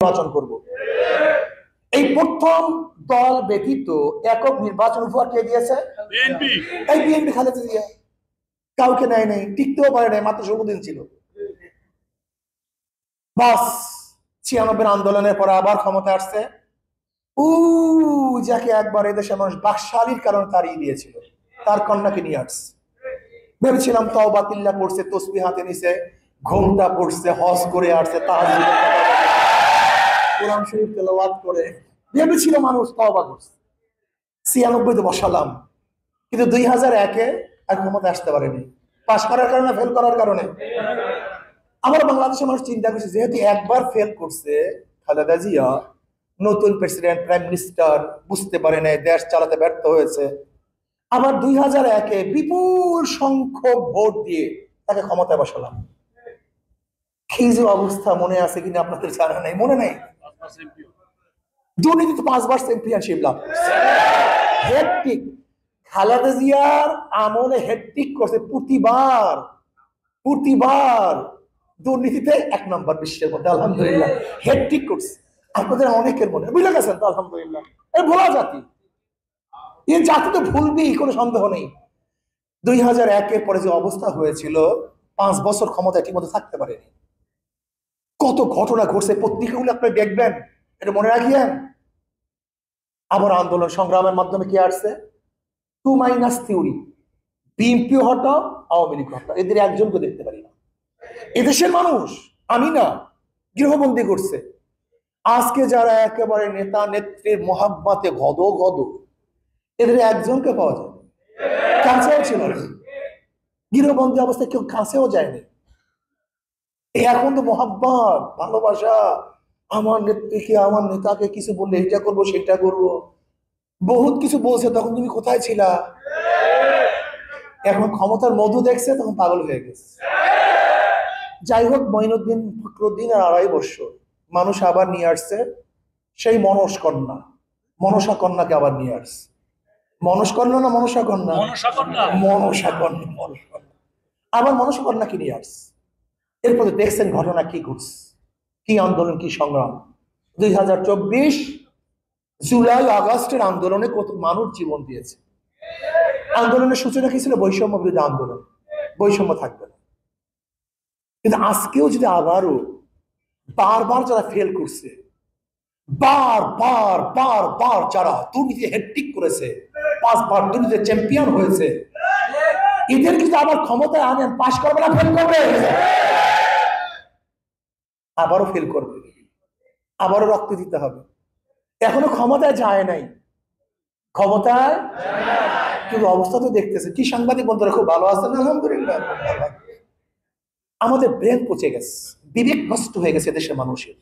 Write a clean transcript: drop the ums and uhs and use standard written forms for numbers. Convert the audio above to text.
নির্বাচন করব। এই প্রথম দল ব্যতীত একক নির্বাচন উপহার কে দিয়েছে? বিএনপি। এই বিএনপি খালেদা জিয়া কাউকে নেয় নাই, টিকতেও পারে নাই, মাত্র 16 দিন ছিল। বাস 96 আন্দোলনের পরে আবার ক্ষমতা আসছে যাকে একবার এদেশের মানুষ বাকশালীর কারণে তাড়িয়ে দিয়েছিল, তার কন্যাকে নিয়ে আসছে। ভেবেছিলাম তওবা তিল্লা পড়ছে, তসবিহ হাতে নিছে, ঘোমটা পড়ছে, হজ করে আসছে, তাহাজ্জুদ কোরআন শরীফ তেলাওয়াত করে ভেবেছিল মানুষ তওবা করছে। 96 বসালাম, কিন্তু 2001-এ আর ক্ষমতা আসতে পারেনি। পাস করার কারণে, ফেল করার কারণে। আমার বাংলাদেশের মানুষ চিন্তা করছে যেহেতু একবার ফেল করছে খালেদা জিয়া, নতুন প্রেসিডেন্ট, প্রাইম মিনিস্টার, বুঝতে পারে নাই, দেশ চালাতে ব্যর্থ হয়েছে, আবার 2001-এ বিপুল সংখ্যক ভোট দিয়ে তাকে ক্ষমতায় বসালাম। কি যে অবস্থা মনে আছে কিনা আপনাদের জানা নাই, মনে নাই? দুর্নীতিতে 5 বার চ্যাম্পিয়নশিপ লাভ করছে। হ্যাটট্রিক খালেদা জিয়ার আমলে হ্যাটট্রিক করছে, প্রতিবার দুর্নীতিতে 1 নম্বর বিশ্বের মধ্যে, আলহামদুলিল্লাহ হ্যাটট্রিক করছে। আপনাদের অনেকের মনে বুঝে গেছেন তো, আলহামদুলিল্লাহ। এই ভোলা জাতি, এই জাতি তো ভুলবেই, কোনো সন্দেহ নেই। 2001-এর পরে যে অবস্থা হয়েছিল, 5 বছর ক্ষমতা ঠিকমতো থাকতে পারেনি। কত ঘটনা ঘটছে, পত্রিকাগুলো আপনি দেখবেন, এটা মনে রাখিয়েন। আবার আন্দোলন সংগ্রামের মাধ্যমে কি আসছে? 2 থিওরি, বিএনপি হটাও, আওয়ামী লীগ হটাও, এদের একজনকে দেখতে পারি না। এদেশের মানুষ, আমি না, গৃহবন্দী করছে। আজকে যারা একেবারে নেতা নেত্রীর মোহাব্বতে গদ, এদের একজনকে পাওয়া যায়, কাছেও ছিল না। গৃহবন্দী অবস্থায় কেউ কাছেও যায়নি। এখন তো মোহাব্বত, ভালোবাসা, আমার নেত্রীকে, আমার নেতাকে কিছু বললে এটা করবো সেটা করবো, বহুত কিছু বলছে, তখন তুমি কোথায় ছিলা? এখন ক্ষমতার মধু দেখছে, তখন পাগল হয়ে গেছে। যাই হোক, মঈনুদ্দিন ফখরুদ্দিন আর 2.5 বছর মানুষ আবার নিয়ে আসছে সেই মনসা কন্যাকে আবার নিয়ে আসছে। মনসা কন্যা না মনসা কন্যা? মনসা কন্যা। আবার মনসা কন্যাকে নিয়ে আসছে। এরপরে দেখছেন ঘটনা কি ঘটছে, কি আন্দোলন, কি সংগ্রাম। 2024 জুলাই আগস্টের আন্দোলনে কত মানুষ জীবন দিয়েছে। আন্দোলনের সূচনা কি ছিল? বৈষম্য বিরোধী আন্দোলন, বৈষম্য থাকবে না। কিন্তু আজকেও যদি আবারও বারবার যারা ফেল করছে, বারবার যারা দুর্নীতি হ্যাটট্রিক করেছে, 5 বার দুর্নীতির চ্যাম্পিয়ন হয়েছে, এদের কিন্তু আবার ক্ষমতায় আনেন, পাশ করবে না ফেল করবে? আবারও ফেল করবে, আবারও রক্ত দিতে হবে। এখনো ক্ষমতায় যায় নাই, ক্ষমতায়, কিন্তু অবস্থা তো দেখতেছে। কি সাংবাদিক বন্ধুরা খুব ভালো আছেন, আলহামদুলিল্লাহ। আমাদের ব্রেন পচে গেছে, বিবেক নষ্ট হয়ে গেছে দেশের মানুষের।